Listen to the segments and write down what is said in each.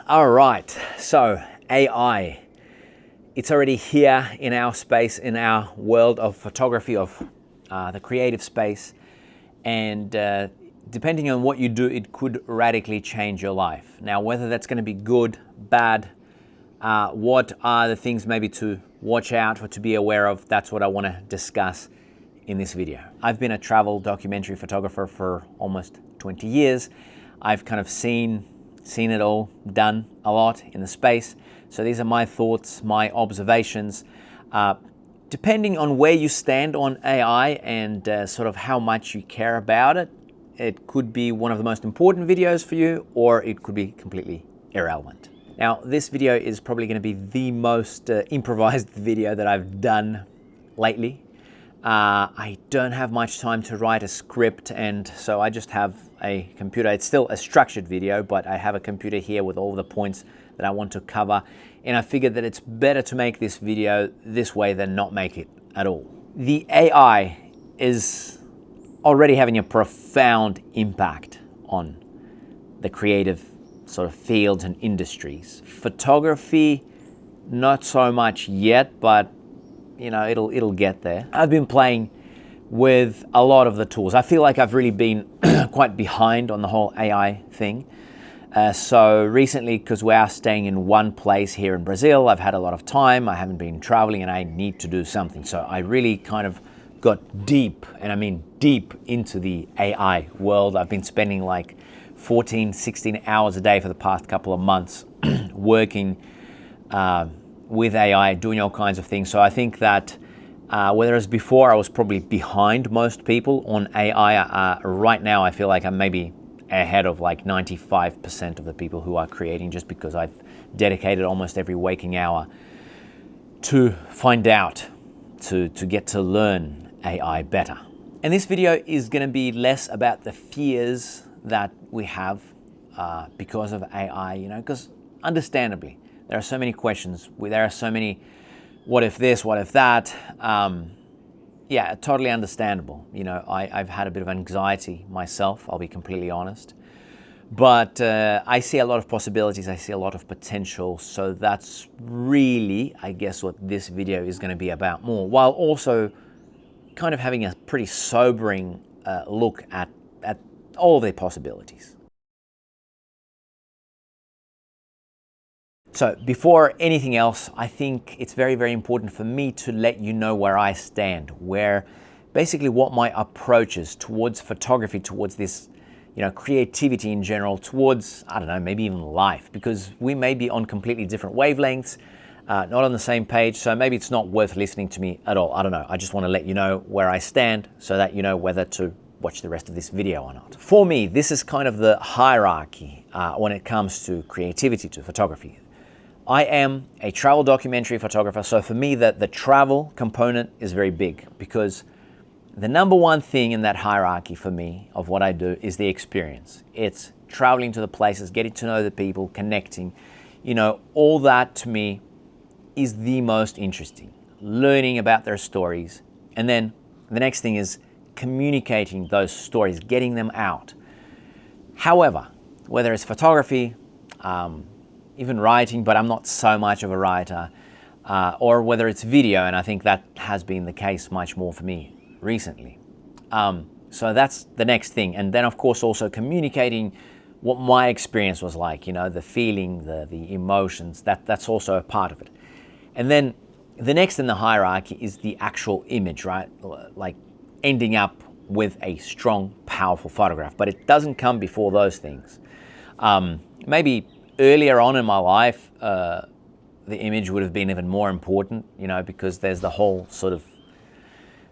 All right, so AI, it's already here in our space, in our world of photography, of the creative space. And depending on what you do, it could radically change your life. Now, whether that's going to be good, bad, what are the things maybe to watch out for, to be aware of, that's what I want to discuss in this video. I've been a travel documentary photographer for almost 20 years. I've kind of seen it all, done a lot in the space. So these are my thoughts, my observations. Depending on where you stand on AI and sort of how much you care about it, it could be one of the most important videos for you, or it could be completely irrelevant. Now, this video is probably going to be the most improvised video that I've done lately. I don't have much time to write a script, and so I just have a computer. It's still a structured video, but I have a computer here with all the points that I want to cover, and I figured that it's better to make this video this way than not make it at all. The AI is already having a profound impact on the creative sort of fields and industries. Photography, not so much yet, but you know, it'll get there. I've been playing with a lot of the tools. I feel like I've really been quite behind on the whole AI thing. So recently, because we are staying in one place here in Brazil, I've had a lot of time. I haven't been traveling and I need to do something. So I really kind of got deep, and I mean deep, into the AI world. I've been spending like 14, 16 hours a day for the past couple of months working with AI, doing all kinds of things. So I think that whereas before I was probably behind most people on AI, right now I feel like I'm maybe ahead of like 95% of the people who are creating, just because I've dedicated almost every waking hour to find out, to get to learn AI better. And this video is going to be less about the fears that we have because of AI, you know, because understandably, there are so many questions. There are so many, what if this, what if that? Yeah, totally understandable. You know, I've had a bit of anxiety myself, I'll be completely honest. But I see a lot of possibilities, I see a lot of potential. So that's really, I guess, what this video is going to be about more, while also kind of having a pretty sobering look at all of the possibilities. So before anything else, I think it's very, very important for me to let you know where I stand, where basically what my approach is towards photography, towards this, you know, creativity in general, towards, I don't know, maybe even life, because we may be on completely different wavelengths, not on the same page, so maybe it's not worth listening to me at all. I don't know. I just want to let you know where I stand so that you know whether to watch the rest of this video or not. For me, this is kind of the hierarchy when it comes to creativity, to photography. I am a travel documentary photographer, so for me the travel component is very big, because the number one thing in that hierarchy for me of what I do is the experience. It's traveling to the places, getting to know the people, connecting, you know, all that to me is the most interesting. Learning about their stories, and then the next thing is communicating those stories, getting them out. However, whether it's photography, even writing, but I'm not so much of a writer, or whether it's video, and I think that has been the case much more for me recently. So that's the next thing. And then of course also communicating what my experience was like, you know, the feeling, the emotions, that's also a part of it. And then the next in the hierarchy is the actual image, right? Like ending up with a strong, powerful photograph, but it doesn't come before those things. Maybe earlier on in my life, the image would have been even more important, you know, because there's the whole sort of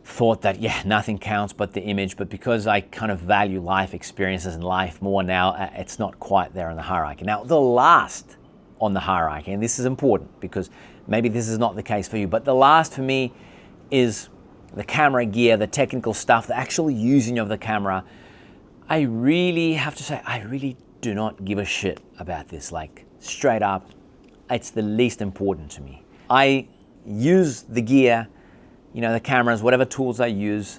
thought that, yeah, nothing counts but the image. But because I kind of value life experiences and life more now, it's not quite there in the hierarchy. Now, the last on the hierarchy, and this is important because maybe this is not the case for you, but the last for me is the camera gear, the technical stuff, the actual using of the camera. I really have to say, I really do not give a shit about this, like straight up. It's the least important to me. I use the gear, you know, the cameras, whatever tools I use,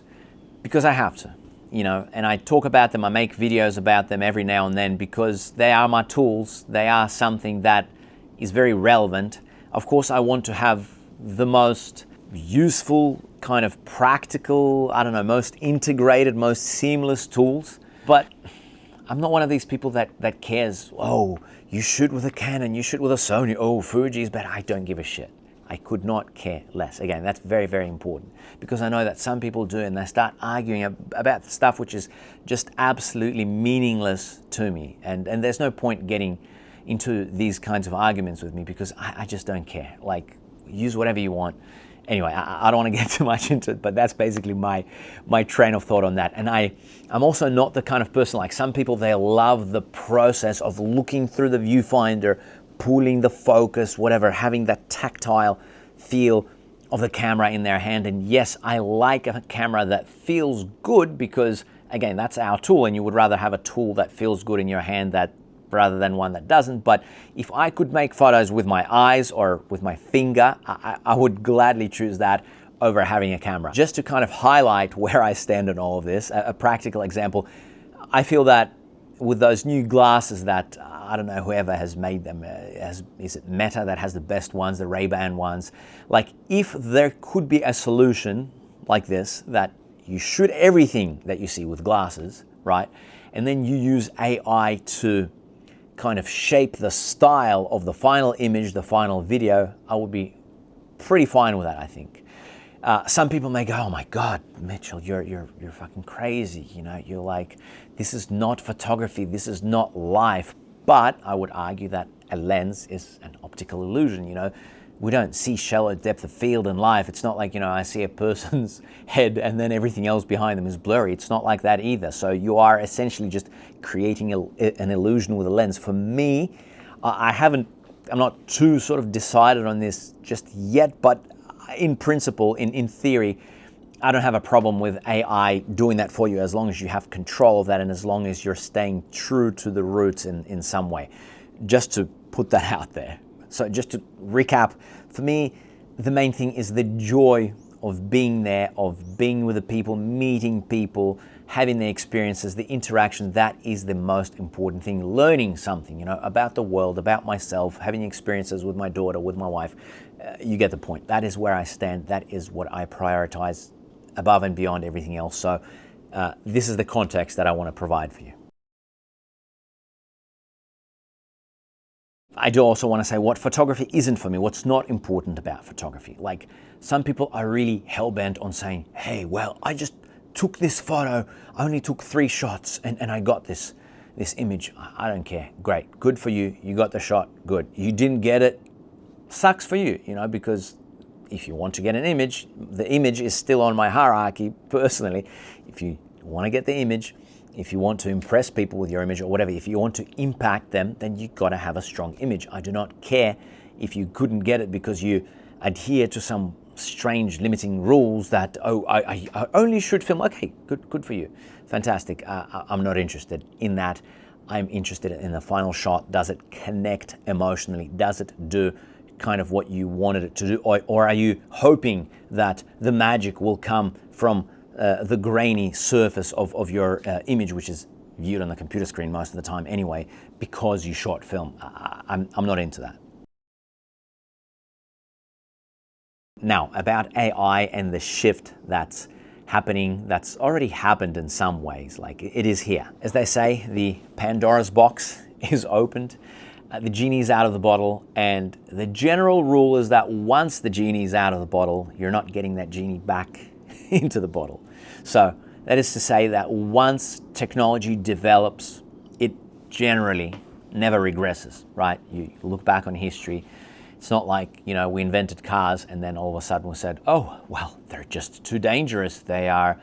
because I have to. you know, and I talk about them, I make videos about them every now and then because they are my tools. They are something that is very relevant. Of course, I want to have the most useful, kind of practical, I don't know, most integrated, most seamless tools. But I'm not one of these people that cares, oh, you shoot with a Canon, you shoot with a Sony, oh, Fuji's better. I don't give a shit. I could not care less. Again, that's very, very important because I know that some people do and they start arguing about stuff which is just absolutely meaningless to me. And there's no point getting into these kinds of arguments with me because I just don't care. Like, use whatever you want. Anyway, I don't want to get too much into it, but that's basically my train of thought on that. And I'm also not the kind of person like some people, they love the process of looking through the viewfinder, pulling the focus, whatever, having that tactile feel of the camera in their hand. And yes, I like a camera that feels good because, again, that's our tool, and you would rather have a tool that feels good in your hand rather than one that doesn't. But if I could make photos with my eyes or with my finger, I would gladly choose that over having a camera. Just to kind of highlight where I stand on all of this, a practical example, I feel that with those new glasses that, I don't know, whoever has made them, is it Meta that has the best ones, the Ray-Ban ones? Like, if there could be a solution like this, that you shoot everything that you see with glasses, right? And then you use AI to kind of shape the style of the final image, the final video, I would be pretty fine with that, I think. Some people may go, oh my God, Mitchell, you're fucking crazy. You know, you're like, this is not photography, this is not life. But I would argue that a lens is an optical illusion, you know. We don't see shallow depth of field in life. It's not like, you know, I see a person's head and then everything else behind them is blurry. It's not like that either. So you are essentially just creating an illusion with a lens. For me, I'm not too sort of decided on this just yet, but in principle, in theory, I don't have a problem with AI doing that for you as long as you have control of that and as long as you're staying true to the roots in some way. Just to put that out there. So just to recap, for me, the main thing is the joy of being there, of being with the people, meeting people, having the experiences, the interaction. That is the most important thing. Learning something, you know, about the world, about myself, having experiences with my daughter, with my wife. You get the point. That is where I stand. That is what I prioritize above and beyond everything else. So this is the context that I want to provide for you. I do also want to say what photography isn't for me, what's not important about photography. Like, some people are really hell-bent on saying, hey, well, I just took this photo, I only took 3 shots and I got this image. I don't care. Great. Good for you. You got the shot. Good. You didn't get it. Sucks for you, you know, because if you want to get an image, the image is still on my hierarchy personally. If you want to get the image, if you want to impress people with your image or whatever, if you want to impact them, then you got to have a strong image. I do not care if you couldn't get it because you adhere to some strange limiting rules that, oh, I only shoot film. Okay, good for you. Fantastic. I'm not interested in that. I'm interested in the final shot. Does it connect emotionally? Does it do kind of what you wanted it to do? Or are you hoping that the magic will come from the grainy surface of your image, which is viewed on the computer screen most of the time anyway, because you shot film? I'm not into that. Now, about AI and the shift that's happening, that's already happened in some ways, like it is here. As they say, the Pandora's box is opened, the genie's out of the bottle, and the general rule is that once the genie's out of the bottle, you're not getting that genie back into the bottle. So that is to say that once technology develops, it generally never regresses, right? You look back on history, it's not like, you know, we invented cars and then all of a sudden we said, oh, well, they're just too dangerous. They are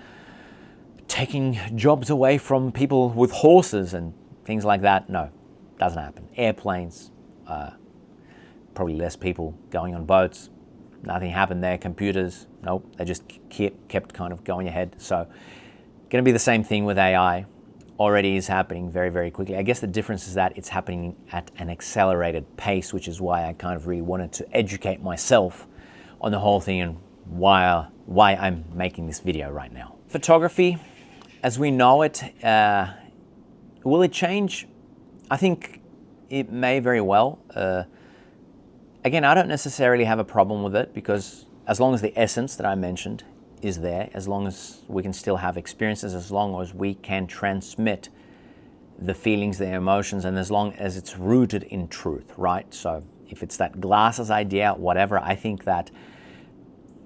taking jobs away from people with horses and things like that. No, doesn't happen. Airplanes, probably less people going on boats. Nothing happened there. Computers, nope, they just kept kind of going ahead. So going to be the same thing with AI. Already is happening very, very quickly. I guess the difference is that it's happening at an accelerated pace, which is why I kind of really wanted to educate myself on the whole thing and why I'm making this video right now. Photography, as we know it, will it change? I think it may very well. Again, I don't necessarily have a problem with it, because as long as the essence that I mentioned is there, as long as we can still have experiences, as long as we can transmit the feelings, the emotions, and as long as it's rooted in truth, right? So if it's that glasses idea, whatever, I think that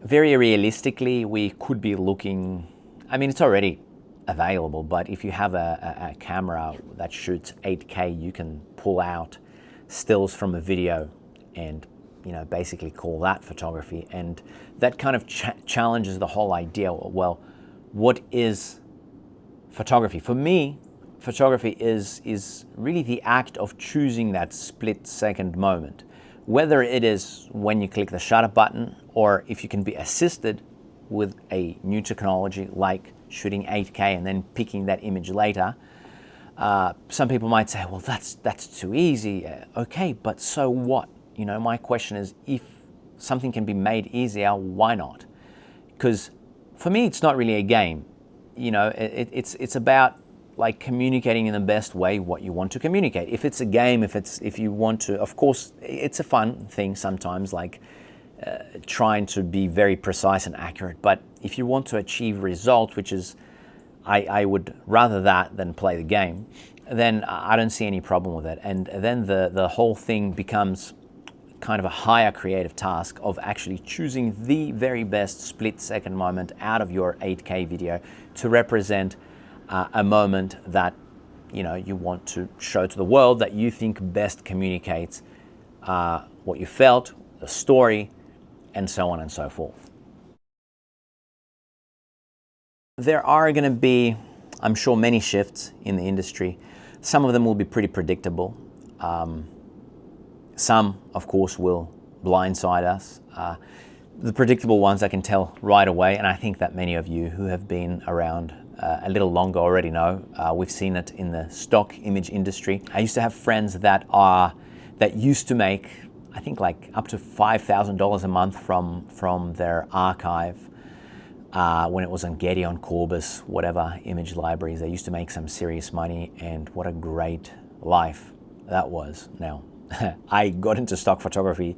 very realistically we could be looking, I mean, it's already available, but if you have a camera that shoots 8K, you can pull out stills from a video and, you know, basically call that photography. And that kind of challenges the whole idea. Well, what is photography? For me, photography is really the act of choosing that split-second moment, whether it is when you click the shutter button, or if you can be assisted with a new technology like shooting 8K and then picking that image later. Some people might say, well, that's too easy. Okay, but so what? You know, my question is, if something can be made easier, why not? Because for me, it's not really a game. You know, it's about like communicating in the best way what you want to communicate. If it's a game, if you want to, of course, it's a fun thing sometimes, like trying to be very precise and accurate. But if you want to achieve results, which is, I would rather that than play the game, then I don't see any problem with it. And then the whole thing becomes kind of a higher creative task of actually choosing the very best split-second moment out of your 8K video to represent a moment that, you know, you want to show to the world, that you think best communicates what you felt, the story, and so on and so forth. There are going to be, I'm sure, many shifts in the industry. Some of them will be pretty predictable. Some, of course, will blindside us. The predictable ones I can tell right away, and I think that many of you who have been around a little longer already know. We've seen it in the stock image industry. I used to have friends that used to make, I think, like up to $5,000 a month from their archive when it was on Getty, on Corbis, whatever image libraries. They used to make some serious money, and what a great life that was. Now, I got into stock photography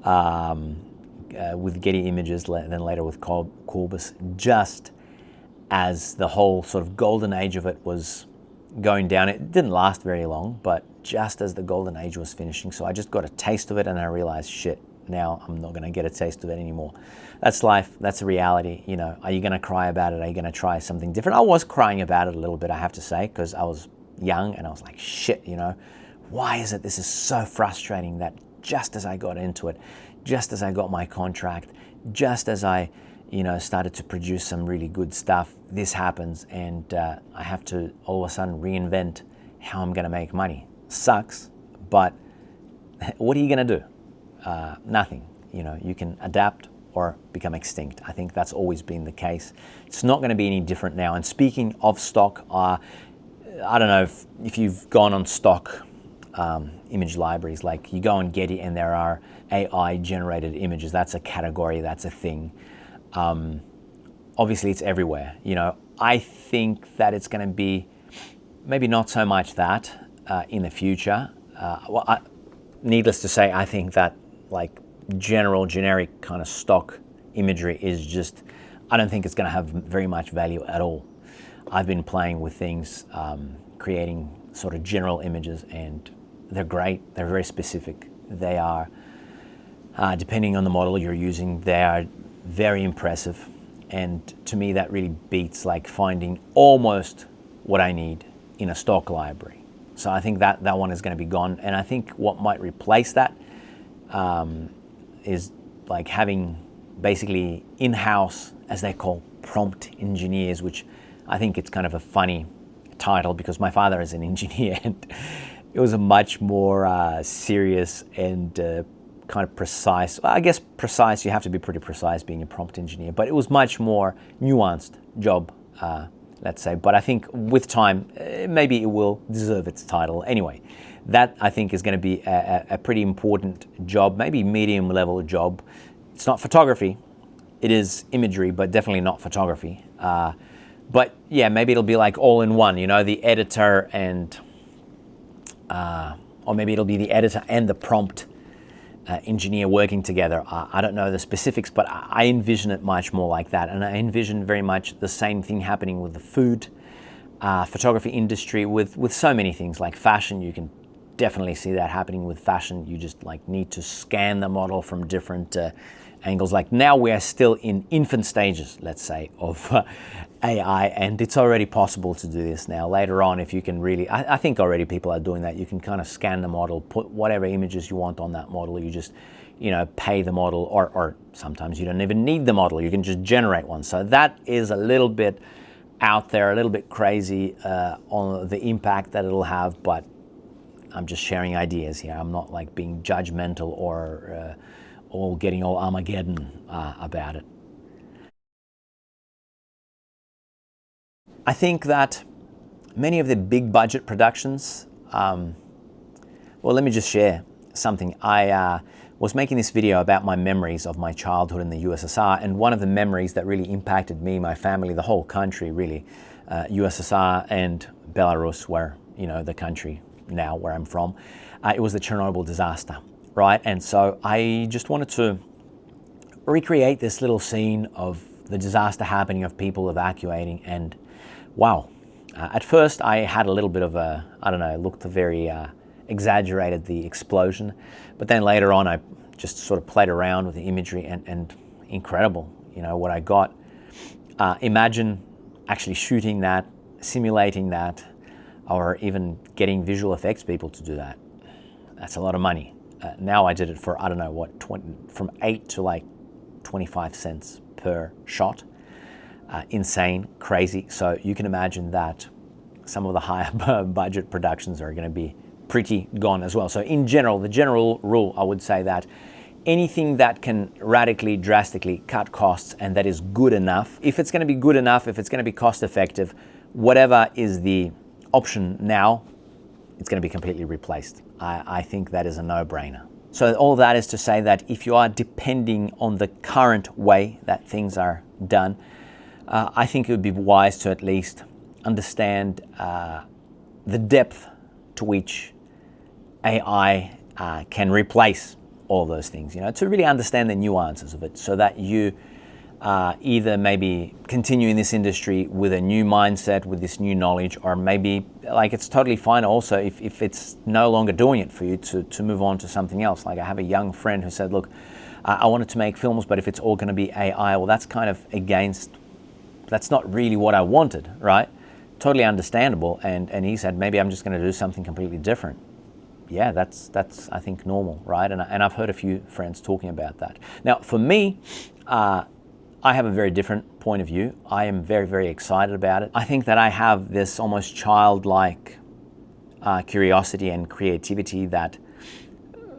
with Getty Images, then later with Corbis, just as the whole sort of golden age of it was going down. It didn't last very long, but just as the golden age was finishing. So I just got a taste of it, and I realized, shit, now I'm not going to get a taste of it anymore. That's life. That's a reality. You know, are you going to cry about it? Are you going to try something different? I was crying about it a little bit, I have to say, because I was young and I was like, shit, you know, why is it this is so frustrating that just as I got into it, just as I got my contract, just as I, you know, started to produce some really good stuff, this happens, and I have to all of a sudden reinvent how I'm going to make money. Sucks, but what are you going to do? Nothing. You know, you can adapt or become extinct. I think that's always been the case. It's not going to be any different now. And speaking of stock, I don't know if you've gone on stock image libraries, like you go on Getty and there are AI generated images. That's a category, that's a thing. Obviously it's everywhere. You know, I think that it's going to be maybe not so much that in the future. Needless to say, I think that like generic kind of stock imagery is just, I don't think it's going to have very much value at all. I've been playing with things, creating sort of general images, and they're great. They're very specific. They are, depending on the model you're using, they are very impressive. And to me, that really beats like finding almost what I need in a stock library. So I think that one is going to be gone. And I think what might replace that is like having basically in-house, as they call, prompt engineers, which I think it's kind of a funny title because my father is an engineer, and it was a much more serious and kind of precise. Well, I guess precise, you have to be pretty precise being a prompt engineer, but it was much more nuanced job, let's say. But I think with time, maybe it will deserve its title. Anyway, that I think is going to be a pretty important job, maybe medium level job. It's not photography, it is imagery, but definitely not photography. But yeah, maybe it'll be like all in one, you know, the editor and, or maybe it'll be the editor and the prompt engineer working together. I don't know the specifics, but I envision it much more like that. And I envision very much the same thing happening with the food photography industry, with so many things like fashion. You can definitely see that happening with fashion. You just like need to scan the model from different angles. Like now we are still in infant stages, let's say, of AI, and it's already possible to do this now. Later on, if you can really, I think already people are doing that. You can kind of scan the model, put whatever images you want on that model. You just, you know, pay the model, or sometimes you don't even need the model. You can just generate one. So that is a little bit out there, a little bit crazy on the impact that it'll have, but I'm just sharing ideas here. I'm not like being judgmental or getting all Armageddon about it. I think that many of the big budget productions, well, let me just share something. I was making this video about my memories of my childhood in the USSR, and one of the memories that really impacted me, my family, the whole country really, USSR and Belarus, where, you know, the country now where I'm from, it was the Chernobyl disaster, right? And so I just wanted to recreate this little scene of the disaster happening, of people evacuating, and wow. At first I had a little bit of a, I don't know, it looked very exaggerated, the explosion, but then later on I just sort of played around with the imagery, and incredible, you know, what I got. Imagine actually shooting that, simulating that, or even getting visual effects people to do that. That's a lot of money. Now I did it for, I don't know what, from 8 to like 25 cents per shot. Insane, crazy. So you can imagine that some of the higher budget productions are going to be pretty gone as well. So in general, the general rule, I would say that anything that can radically, drastically cut costs and that is good enough, if it's going to be good enough, if it's going to be cost effective, whatever is the option now, it's going to be completely replaced. I think that is a no-brainer. So all of that is to say that if you are depending on the current way that things are done, I think it would be wise to at least understand the depth to which AI can replace all those things, you know, to really understand the nuances of it, so that you either maybe continue in this industry with a new mindset, with this new knowledge, or maybe like it's totally fine also if it's no longer doing it for you to move on to something else. Like I have a young friend who said, look, I wanted to make films, but if it's all going to be AI, well, that's kind of against, that's not really what I wanted, right? Totally understandable. And he said, maybe I'm just going to do something completely different. Yeah, that's I think normal, right? And I've heard a few friends talking about that. Now, for me, I have a very different point of view. I am very, very excited about it. I think that I have this almost childlike curiosity and creativity that,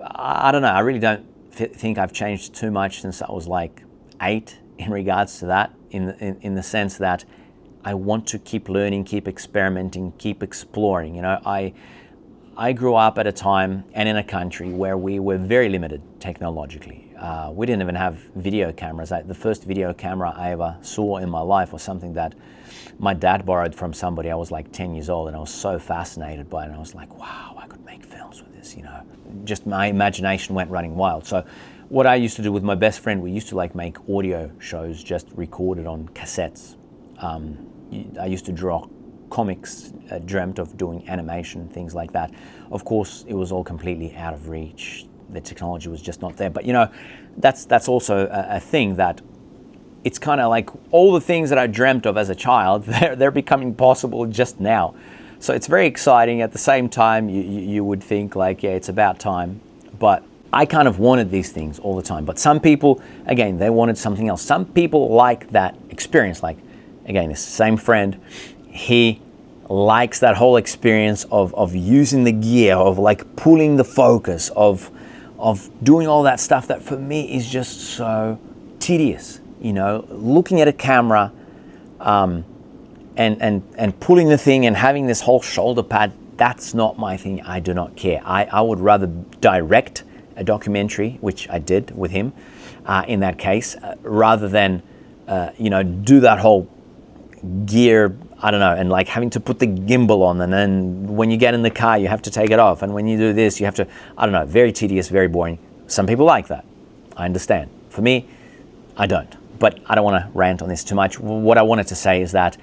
I don't know, I really don't think I've changed too much since I was like 8 in regards to that, in the sense that I want to keep learning, keep experimenting, keep exploring. You know, I grew up at a time and in a country where we were very limited technologically. We didn't even have video cameras. The first video camera I ever saw in my life was something that my dad borrowed from somebody. I was like 10 years old, and I was so fascinated by it. And I was like, wow, I could make films with this, you know. Just my imagination went running wild. So what I used to do with my best friend, we used to like make audio shows just recorded on cassettes. I used to draw comics, dreamt of doing animation, things like that. Of course, it was all completely out of reach. The technology was just not there. But you know, that's also a thing that it's kind of like all the things that I dreamt of as a child, they're becoming possible just now. So it's very exciting. At the same time, you would think like, yeah, it's about time. But I kind of wanted these things all the time. But some people, again, they wanted something else. Some people like that experience. Like, again, this same friend, he likes that whole experience of using the gear, of like pulling the focus, of doing all that stuff that for me is just so tedious. You know, looking at a camera and pulling the thing and having this whole shoulder pad, that's not my thing. I do not care. I would rather direct a documentary, which I did with him in that case, rather than, you know, do that whole gear, I don't know, and like having to put the gimbal on, and then when you get in the car you have to take it off, and when you do this you have to, I don't know, very tedious, very boring. Some people like that, I understand. For me, I don't. But I don't want to rant on this too much. What I wanted to say is that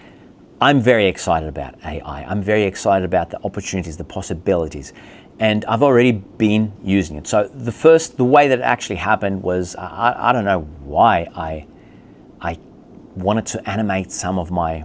I'm very excited about AI. I'm very excited about the opportunities, the possibilities, and I've already been using it. So the way that it actually happened was, I don't know why I wanted to animate some of my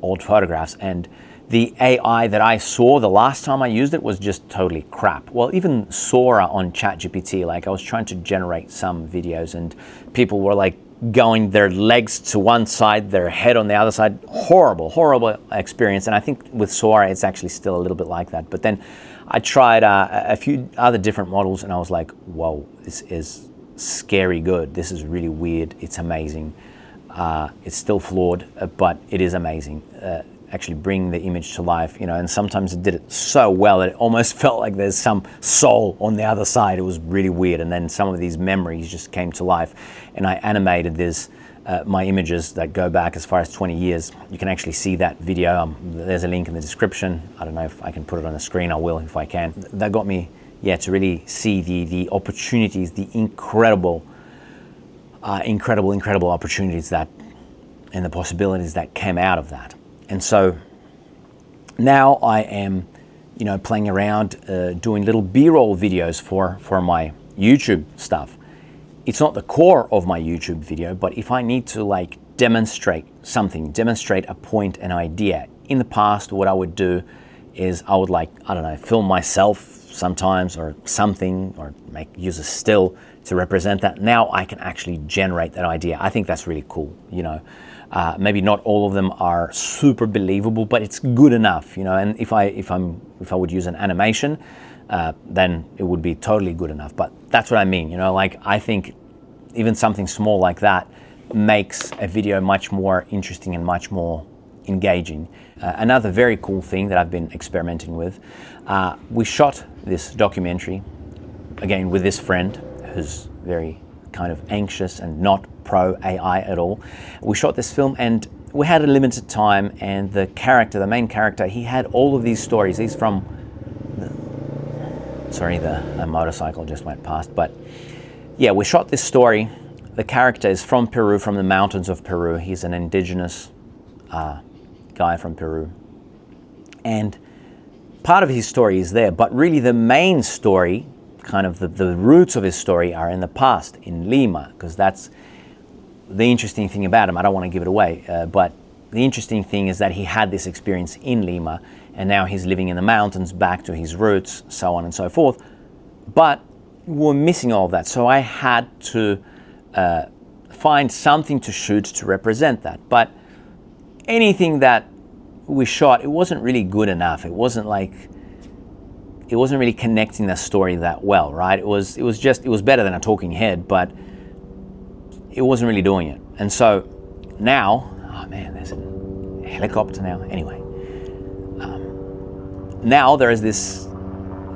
old photographs, and the AI that I saw the last time I used it was just totally crap. Well, even Sora on ChatGPT, like I was trying to generate some videos and people were like going their legs to one side, their head on the other side. Horrible experience. And I think with Sora, it's actually still a little bit like that. But then I tried a few other different models and I was like, whoa, this is scary good. This is really weird. It's amazing. It's still flawed, but it is amazing. Actually bring the image to life, you know, and sometimes it did it so well that it almost felt like there's some soul on the other side. It was really weird. And then some of these memories just came to life, and I animated this, my images that go back as far as 20 years. You can actually see that video. There's a link in the description. I don't know if I can put it on the screen. I will if I can. That got me, yeah, to really see the opportunities, the incredible opportunities that, and the possibilities that came out of that. And so now I am, you know, playing around, doing little B-roll videos for my YouTube stuff. It's not the core of my YouTube video, but if I need to like demonstrate something, demonstrate a point, an idea. In the past, what I would do is I would like, I don't know, film myself sometimes or something, or use a still to represent that. Now I can actually generate that idea. I think that's really cool, you know. Maybe not all of them are super believable, but it's good enough, you know. And if I would use an animation, then it would be totally good enough. But that's what I mean, you know. Like I think even something small like that makes a video much more interesting and much more engaging. Another very cool thing that I've been experimenting with, we shot this documentary again with this friend who's very kind of anxious and not pro AI at all. We shot this film and we had a limited time, and the main character, he had all of these stories. He's from, a motorcycle just went past, but yeah, we shot this story. The character is from Peru, from the mountains of Peru. He's an indigenous guy from Peru. And part of his story is there, but really the main story, kind of the roots of his story are in the past, in Lima, because that's the interesting thing about him. I don't want to give it away, but the interesting thing is that he had this experience in Lima, and now he's living in the mountains, back to his roots, so on and so forth. But we're missing all of that, so I had to find something to shoot to represent that. But anything that we shot, it wasn't really good enough. It wasn't really connecting the story that well, right? It was better than a talking head, but it wasn't really doing it. And so now, oh man, there's a helicopter now. Anyway, now there is this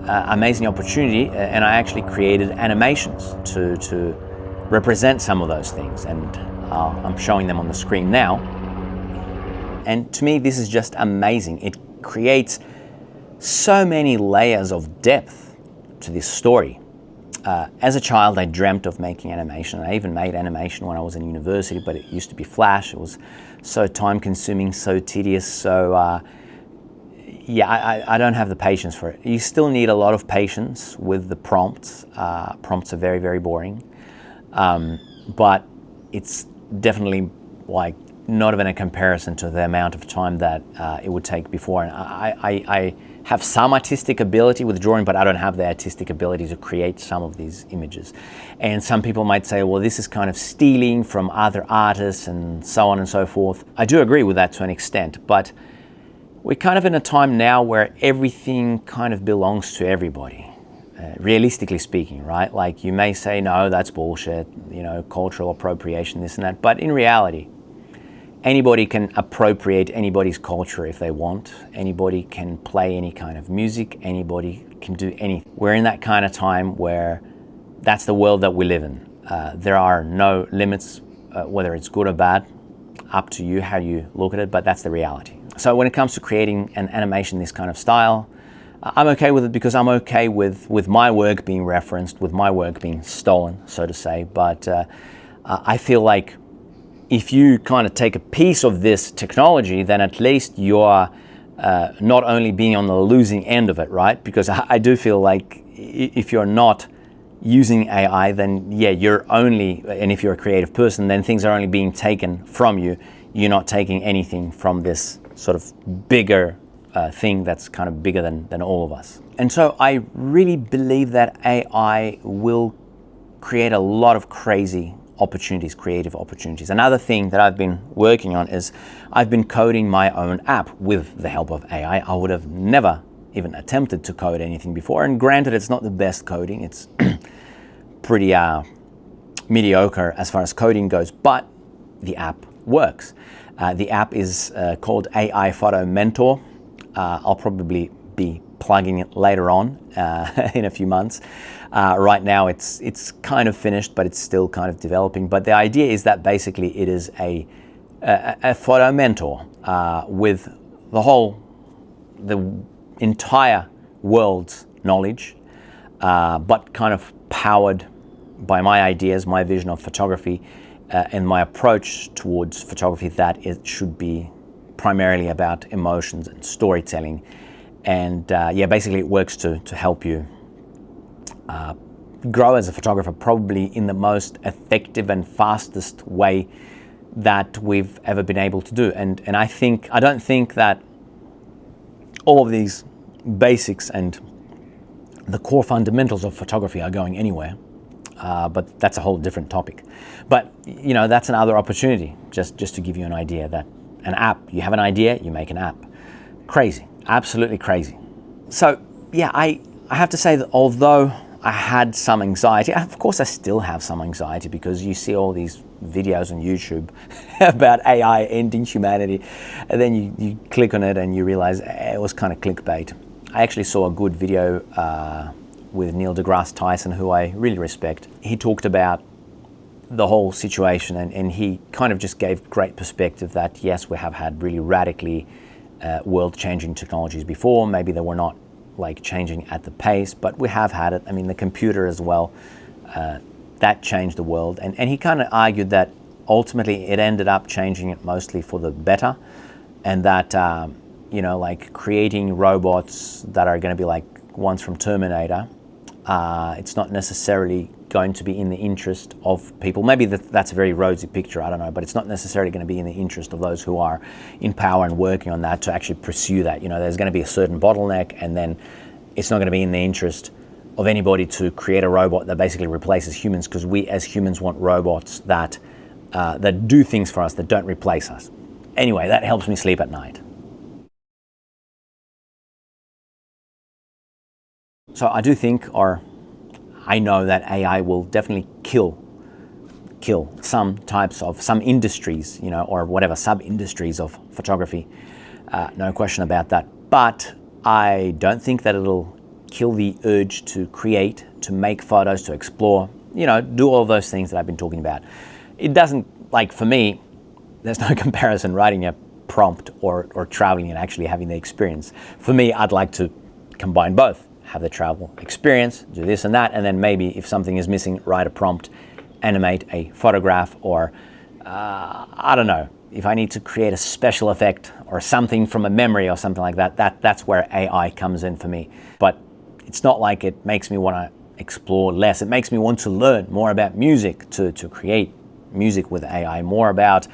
amazing opportunity, and I actually created animations to represent some of those things, and I'm showing them on the screen now. And to me, this is just amazing. It creates so many layers of depth to this story. As a child, I dreamt of making animation. I even made animation when I was in university, but it used to be Flash. It was so time-consuming, so tedious, so I don't have the patience for it. You still need a lot of patience with the prompts. Prompts are very, very boring, but it's definitely like not even a comparison to the amount of time that it would take before. And I have some artistic ability with drawing, but I don't have the artistic ability to create some of these images. And some people might say, well, this is kind of stealing from other artists and so on and so forth. I do agree with that to an extent, but we're kind of in a time now where everything kind of belongs to everybody. Realistically speaking, right? Like you may say, no, that's bullshit, you know, cultural appropriation, this and that. But in reality, anybody can appropriate anybody's culture if they want. Anybody can play any kind of music. Anybody can do anything. We're in that kind of time where that's the world that we live in. There are no limits, whether it's good or bad. up to you how you look at it, but that's the reality. So when it comes to creating an animation this kind of style, I'm okay with it because I'm okay with my work being referenced, with my work being stolen, so to say. But I feel like if you kind of take a piece of this technology, then at least you're not only being on the losing end of it, right? Because I do feel like if you're not using AI, then yeah, you're only, and if you're a creative person, then things are only being taken from you. You're not taking anything from this sort of bigger thing that's kind of bigger than all of us. And so I really believe that AI will create a lot of crazy opportunities, creative opportunities. Another thing that I've been working on is I've been coding my own app with the help of AI. I would have never even attempted to code anything before. And granted, it's not the best coding. It's pretty mediocre as far as coding goes, but the app works. The app is called AI Photo Mentor. I'll probably be plugging it later on in a few months. Right now it's kind of finished, but it's still kind of developing. But the idea is that basically it is a photo mentor with the entire world's knowledge, but kind of powered by my ideas, my vision of photography, and my approach towards photography, that it should be primarily about emotions and storytelling. And yeah, basically it works to help you grow as a photographer, probably in the most effective and fastest way that we've ever been able to do. And I don't think that all of these basics and the core fundamentals of photography are going anywhere, but that's a whole different topic. But you know, that's another opportunity, just to give you an idea, that an app, you have an idea, you make an app. Crazy, absolutely crazy. So yeah, I have to say that although I had some anxiety, of course I still have some anxiety, because you see all these videos on YouTube about AI ending humanity, and then you click on it and you realize it was kind of clickbait. I actually saw a good video with Neil deGrasse Tyson, who I really respect. He talked about the whole situation, and he kind of just gave great perspective that yes, we have had really radically world-changing technologies before. Maybe they were not like changing at the pace, but we have had it. I mean, the computer as well, that changed the world. And he kind of argued that ultimately it ended up changing it mostly for the better, and that you know, like creating robots that are going to be like ones from Terminator, it's not necessarily going to be in the interest of people. Maybe that's a very rosy picture, I don't know, but it's not necessarily going to be in the interest of those who are in power and working on that to actually pursue that. You know, there's going to be a certain bottleneck, and then it's not going to be in the interest of anybody to create a robot that basically replaces humans, because we as humans want robots that do things for us, that don't replace us. Anyway, that helps me sleep at night. So I do think, or I know that AI will definitely kill some industries, you know, or whatever, sub-industries of photography. No question about that. But I don't think that it'll kill the urge to create, to make photos, to explore, you know, do all those things that I've been talking about. It doesn't, like, for me, there's no comparison writing a prompt or traveling and actually having the experience. For me, I'd like to combine both. Have the travel experience, do this and that, and then maybe if something is missing, write a prompt, animate a photograph, or I don't know, if I need to create a special effect or something from a memory or something like that, that's where AI comes in for me. But it's not like it makes me want to explore less. It makes me want to learn more about music, to create music with AI, more about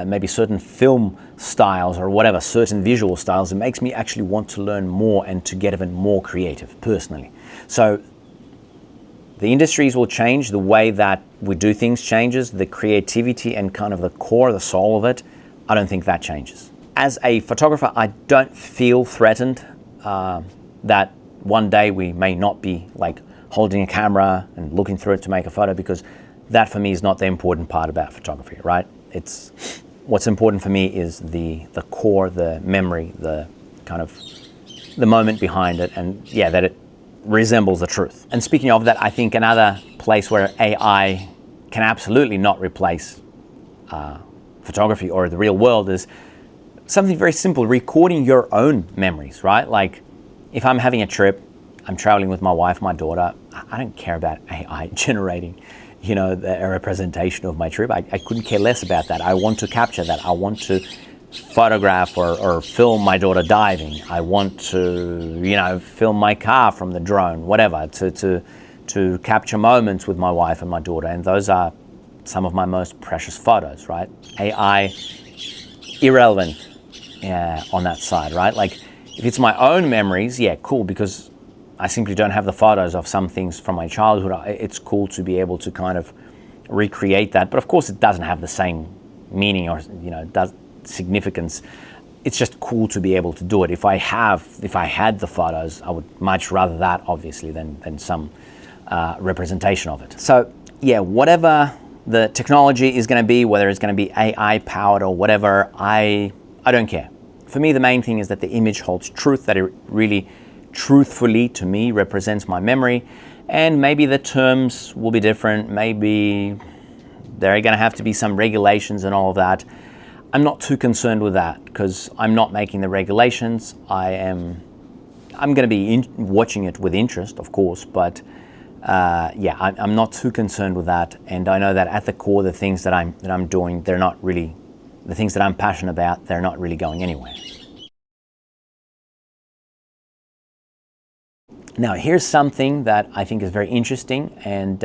maybe certain film styles or whatever, certain visual styles. It makes me actually want to learn more and to get even more creative personally. So the industries will change, the way that we do things changes, the creativity and kind of the core, the soul of it, I don't think that changes. As a photographer, I don't feel threatened that one day we may not be like holding a camera and looking through it to make a photo, because that for me is not the important part about photography, right? It's what's important for me is the core, the memory, the kind of the moment behind it, and yeah, that it resembles the truth. And speaking of that, I think another place where AI can absolutely not replace photography or the real world is something very simple, recording your own memories, right? Like if I'm having a trip, I'm traveling with my wife, my daughter, I don't care about AI generating, a representation of my trip. I couldn't care less about that. I want to capture that. I want to photograph or film my daughter diving. I want to, film my car from the drone, whatever, to capture moments with my wife and my daughter. And those are some of my most precious photos, right? AI, irrelevant on that side, right? Like if it's my own memories, yeah, cool, because I simply don't have the photos of some things from my childhood. It's cool to be able to kind of recreate that. But of course it doesn't have the same meaning or, significance. It's just cool to be able to do it. If I had the photos, I would much rather that, obviously, than some representation of it. So yeah, whatever the technology is going to be, whether it's going to be AI powered or whatever, I don't care. For me, the main thing is that the image holds truth, that it really truthfully to me represents my memory. And maybe the terms will be different. Maybe there are going to have to be some regulations and all of that. I'm not too concerned with that because I'm not making the regulations. I'm going to be watching it with interest, of course, but yeah, I'm not too concerned with that. And I know that at the core, the things that I'm doing, they're not really the things that I'm passionate about. They're not really going anywhere. Now, here's something that I think is very interesting, and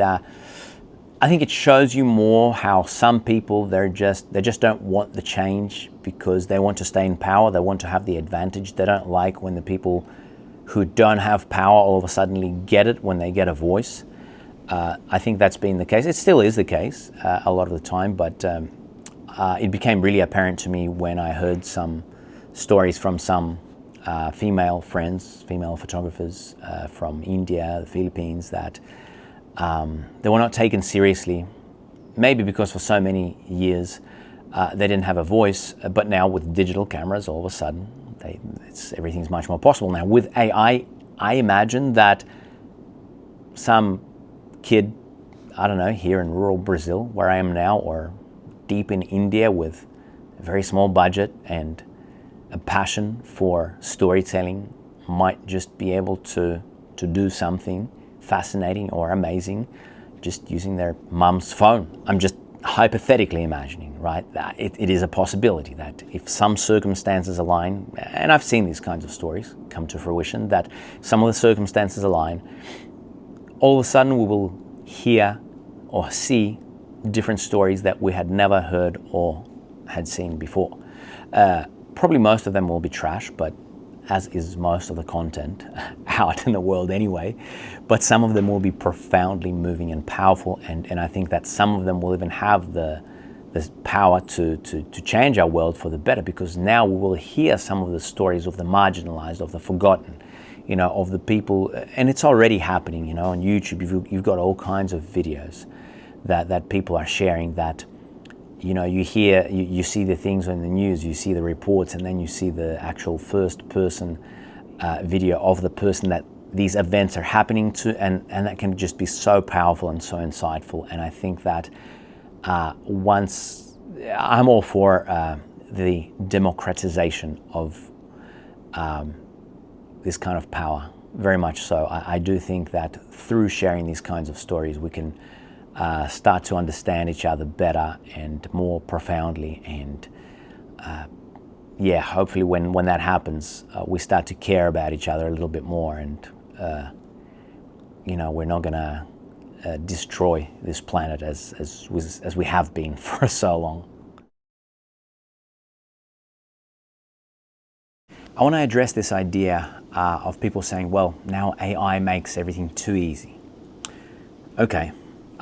I think it shows you more how some people, they just don't want the change because they want to stay in power. They want to have the advantage. They don't like when the people who don't have power all of a sudden get it when they get a voice. I think that's been the case. It still is the case a lot of the time, but it became really apparent to me when I heard some stories from some female friends, female photographers from India, the Philippines, that they were not taken seriously, maybe because for so many years they didn't have a voice, but now with digital cameras, all of a sudden, everything's much more possible now. With AI, I imagine that some kid, I don't know, here in rural Brazil, where I am now, or deep in India with a very small budget and a passion for storytelling, might just be able to do something fascinating or amazing just using their mum's phone. I'm just hypothetically imagining, right? That it is a possibility that if some circumstances align, and I've seen these kinds of stories come to fruition, that some of the circumstances align, all of a sudden we will hear or see different stories that we had never heard or had seen before. Probably most of them will be trash, but as is most of the content out in the world anyway, but some of them will be profoundly moving and powerful, and I think that some of them will even have the power to change our world for the better, because now we will hear some of the stories of the marginalized, of the forgotten, of the people, and it's already happening, on YouTube. You've got all kinds of videos that people are sharing that, you hear, you see the things on the news, you see the reports, and then you see the actual first-person video of the person that these events are happening to, and that can just be so powerful and so insightful. And I think that once, I'm all for the democratization of this kind of power, very much so. I do think that through sharing these kinds of stories, we can start to understand each other better and more profoundly, and yeah, hopefully when that happens, we start to care about each other a little bit more, and we're not gonna destroy this planet as we have been for so long. I want to address this idea of people saying, well, now AI makes everything too easy. Okay.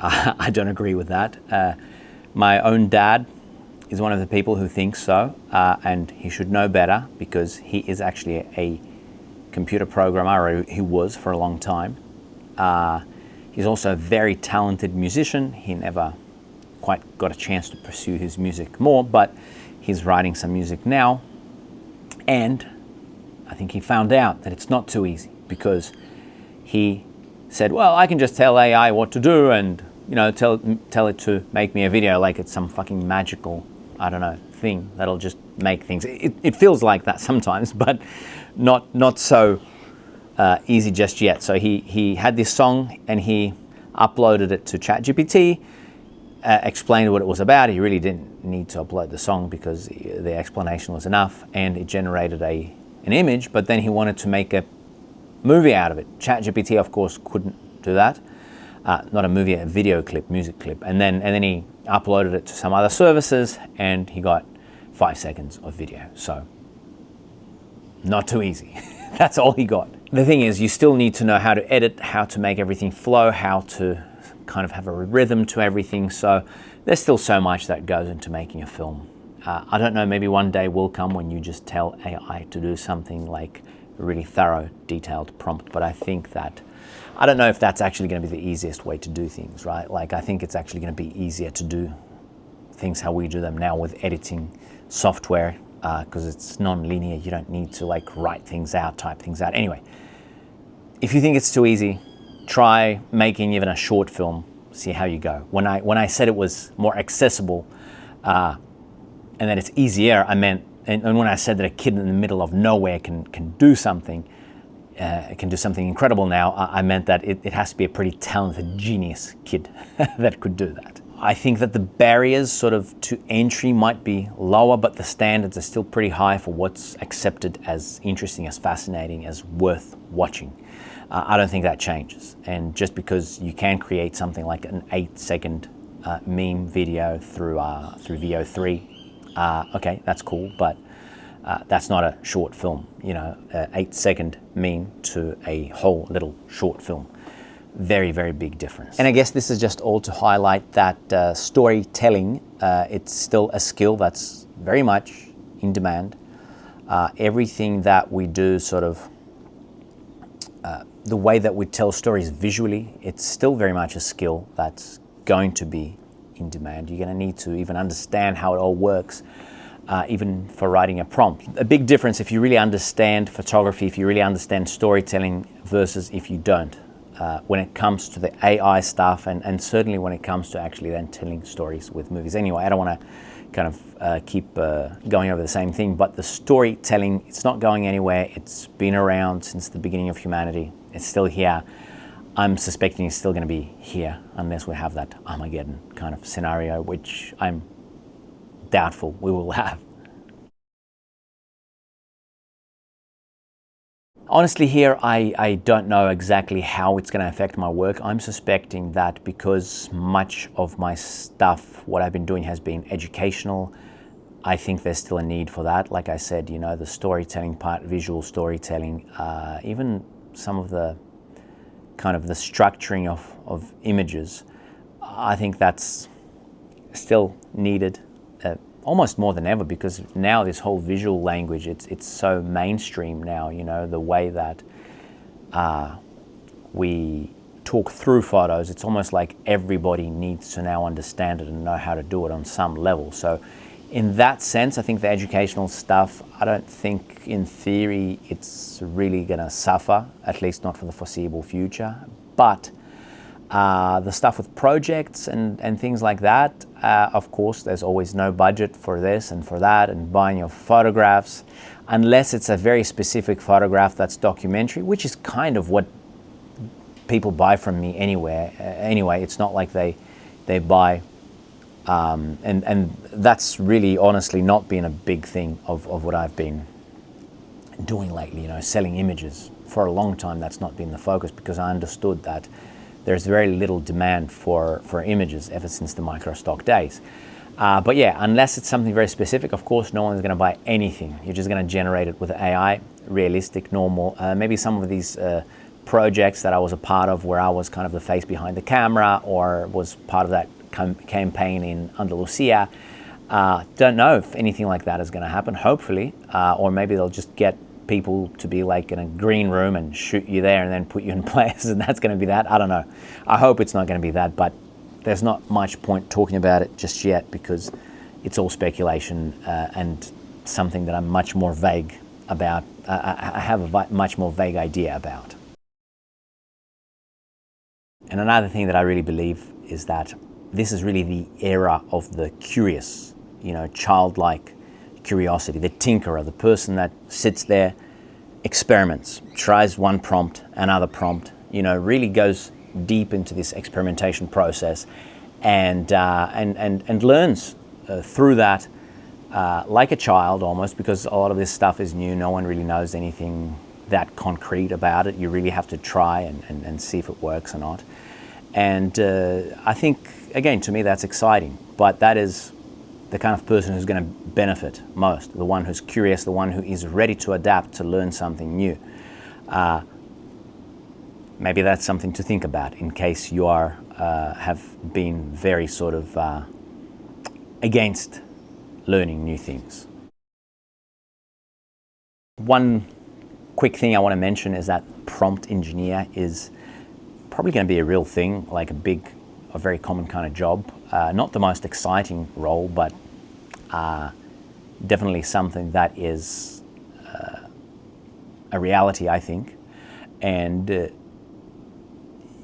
I don't agree with that. My own dad is one of the people who thinks so, and he should know better because he is actually a computer programmer, or he was for a long time. He's also a very talented musician. He never quite got a chance to pursue his music more, but he's writing some music now. And I think he found out that it's not too easy, because he said, well, I can just tell AI what to do and tell it to make me a video like it's some fucking magical I don't know, thing that'll just make things. It feels like that sometimes, but not so easy just yet. So he had this song and he uploaded it to ChatGPT, explained what it was about. He really didn't need to upload the song because the explanation was enough, and it generated an image, but then he wanted to make a movie out of it. ChatGPT, of course, couldn't do that. Not a movie, a video clip, music clip. And then he uploaded it to some other services and he got 5 seconds of video. So not too easy. That's all he got. The thing is, you still need to know how to edit, how to make everything flow, how to kind of have a rhythm to everything. So there's still so much that goes into making a film. I don't know, maybe one day will come when you just tell AI to do something like a really thorough, detailed prompt. But I think that, I don't know if that's actually going to be the easiest way to do things, right? Like, I think it's actually going to be easier to do things how we do them now with editing software, because it's non-linear. You don't need to like write things out, type things out. Anyway, if you think it's too easy, try making even a short film, see how you go. When I said it was more accessible and that it's easier, I meant, and when I said that a kid in the middle of nowhere can do something, can do something incredible now, I meant that it has to be a pretty talented genius kid that could do that. I think that the barriers sort of to entry might be lower, but the standards are still pretty high for what's accepted as interesting, as fascinating, as worth watching. I don't think that changes. And just because you can create something like an 8-second meme video through VO3, okay, that's cool, but that's not a short film, you know, 8-second meme to a whole little short film. Very, very big difference. And I guess this is just all to highlight that storytelling, it's still a skill that's very much in demand. Everything that we do, sort of, the way that we tell stories visually, it's still very much a skill that's going to be in demand. You're going to need to even understand how it all works, even for writing a prompt. A big difference if you really understand photography, if you really understand storytelling versus if you don't. When it comes to the AI stuff, and certainly when it comes to actually then telling stories with movies. Anyway, I don't want to kind of keep going over the same thing, but the storytelling, it's not going anywhere. It's been around since the beginning of humanity. It's still here. I'm suspecting it's still going to be here unless we have that Armageddon kind of scenario, which I'm doubtful we will have. Honestly here, I don't know exactly how it's going to affect my work. I'm suspecting that because much of my stuff, what I've been doing has been educational, I think there's still a need for that. Like I said, you know, the storytelling part, visual storytelling, even some of the kind of the structuring of images, I think that's still needed. Almost more than ever, because now this whole visual language, it's so mainstream now, you know, the way that we talk through photos, it's almost like everybody needs to now understand it and know how to do it on some level. So in that sense, I think the educational stuff, I don't think in theory it's really going to suffer, at least not for the foreseeable future. But the stuff with projects and things like that, of course, there's always no budget for this and for that and buying your photographs, unless it's a very specific photograph that's documentary, which is kind of what people buy from me anyway. Anyway, it's not like they buy, and that's really honestly not been a big thing of what I've been doing lately, you know, selling images. For a long time, that's not been the focus, because I understood that there's very little demand for images ever since the microstock days. But yeah, unless it's something very specific, of course, no one's going to buy anything. You're just going to generate it with AI, realistic, normal. Maybe some of these projects that I was a part of where I was kind of the face behind the camera or was part of that campaign in Andalusia. Don't know if anything like that is going to happen, hopefully. Or maybe they'll just get people to be like in a green room and shoot you there and then put you in place, and that's going to be that. I don't know. I hope it's not going to be that, but there's not much point talking about it just yet, because it's all speculation and something that I'm much more vague about. I have a much more vague idea about. And another thing that I really believe is that this is really the era of the curious childlike curiosity, the tinkerer, the person that sits there, experiments, tries one prompt, another prompt, really goes deep into this experimentation process and learns through that, like a child almost, because a lot of this stuff is new. No one really knows anything that concrete about it. You really have to try and see if it works or not. And I think, again, to me, that's exciting. But that is the kind of person who's going to benefit most, the one who's curious, the one who is ready to adapt, to learn something new. Maybe that's something to think about in case you have been very sort of against learning new things. One quick thing I want to mention is that prompt engineer is probably going to be a real thing, like a very common kind of job. Not the most exciting role, but definitely something that is a reality, I think. And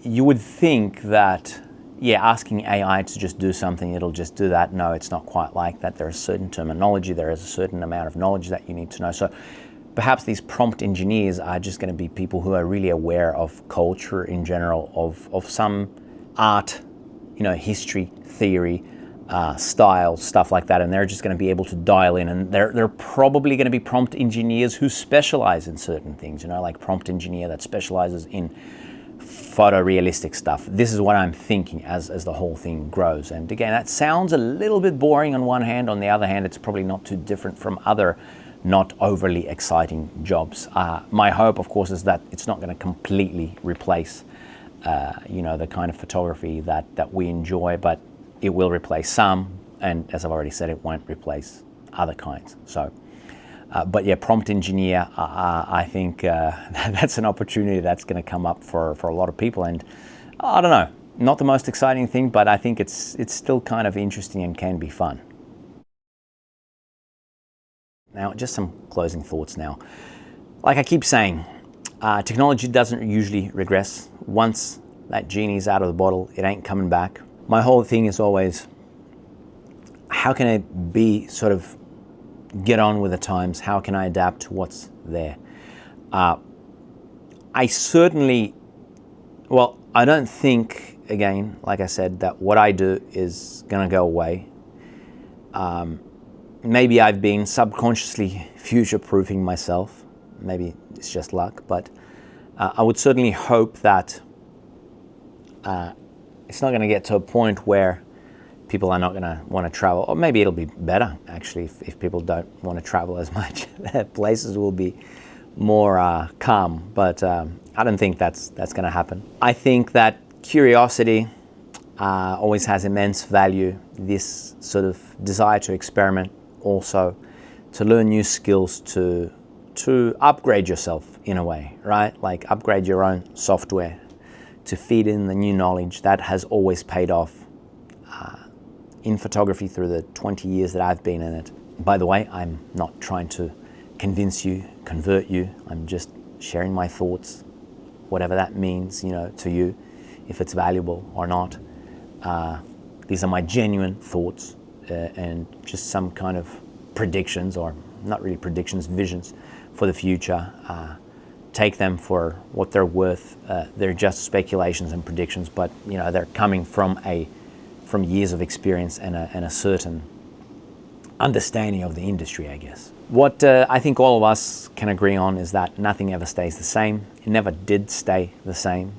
you would think that, asking AI to just do something, it'll just do that. No, it's not quite like that. There is certain terminology, there is a certain amount of knowledge that you need to know. So perhaps these prompt engineers are just going to be people who are really aware of culture in general, of some art, history, theory, style, stuff like that, and they're just going to be able to dial in. And they're probably going to be prompt engineers who specialize in certain things, like prompt engineer that specializes in photorealistic stuff. This is what I'm thinking as the whole thing grows. And again, that sounds a little bit boring on one hand. On the other hand, it's probably not too different from other not overly exciting jobs. My hope, of course, is that it's not going to completely replace the kind of photography that we enjoy, but it will replace some, and as I've already said, it won't replace other kinds. So, but prompt engineer, I think that's an opportunity that's going to come up for a lot of people, and I don't know, not the most exciting thing, but I think it's still kind of interesting and can be fun. Now, just some closing thoughts now. Like I keep saying, technology doesn't usually regress. Once that genie's out of the bottle, it ain't coming back. My whole thing is always, how can I get on with the times? How can I adapt to what's there? I don't think, again, like I said, that what I do is gonna go away. Maybe I've been subconsciously future-proofing myself. Maybe it's just luck, but I would certainly hope that it's not going to get to a point where people are not going to want to travel. Or maybe it'll be better, actually, if people don't want to travel as much. Places will be more calm, but I don't think that's going to happen. I think that curiosity always has immense value. This sort of desire to experiment, also to learn new skills, to upgrade yourself in a way, right? Like upgrade your own software to feed in the new knowledge. That has always paid off in photography through the 20 years that I've been in it. By the way, I'm not trying to convince you, convert you. I'm just sharing my thoughts, whatever that means, to you, if it's valuable or not. These are my genuine thoughts and just some kind of predictions, or not really predictions, visions for the future. Take them for what they're worth. They're just speculations and predictions, but they're coming from years of experience and a certain understanding of the industry, I guess. What I think all of us can agree on is that nothing ever stays the same. It never did stay the same.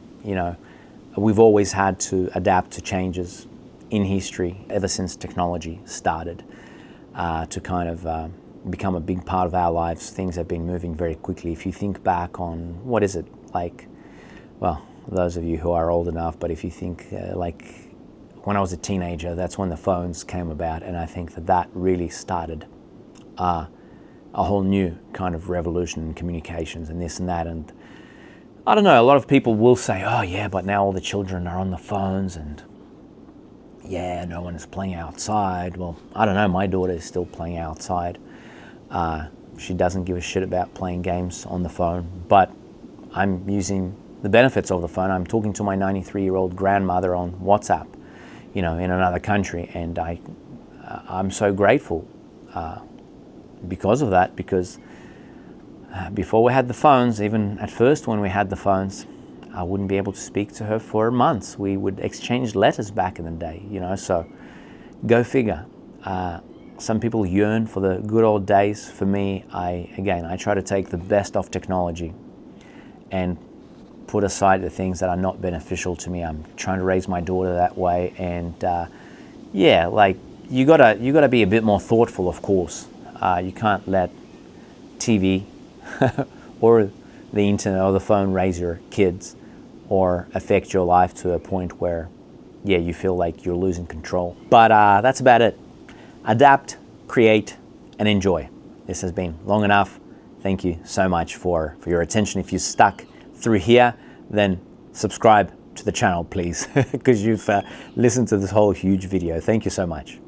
We've always had to adapt to changes in history ever since technology started to kind of become a big part of our lives. Things have been moving very quickly. If you think back on, what is it, like, well, those of you who are old enough, but if you think like when I was a teenager, that's when the phones came about, and I think that really started a whole new kind of revolution in communications and this and that. And I don't know, a lot of people will say, oh yeah, but now all the children are on the phones and yeah, no one is playing outside. Well, I don't know, my daughter is still playing outside. She doesn't give a shit about playing games on the phone, but I'm using the benefits of the phone. I'm talking to my 93-year-old grandmother on WhatsApp, in another country, and I I'm so grateful because of that, because before we had the phones, even at first when we had the phones, I wouldn't be able to speak to her for months. We would exchange letters back in the day, you know, so go figure. Some people yearn for the good old days. For me, I try to take the best of technology and put aside the things that are not beneficial to me. I'm trying to raise my daughter that way, and yeah, like you gotta be a bit more thoughtful, of course. You can't let TV or the internet or the phone raise your kids or affect your life to a point where, yeah, you feel like you're losing control. But that's about it. Adapt, create, and enjoy. This has been long enough. Thank you so much for your attention. If you stuck through here, then subscribe to the channel, please, because you've listened to this whole huge video. Thank you so much.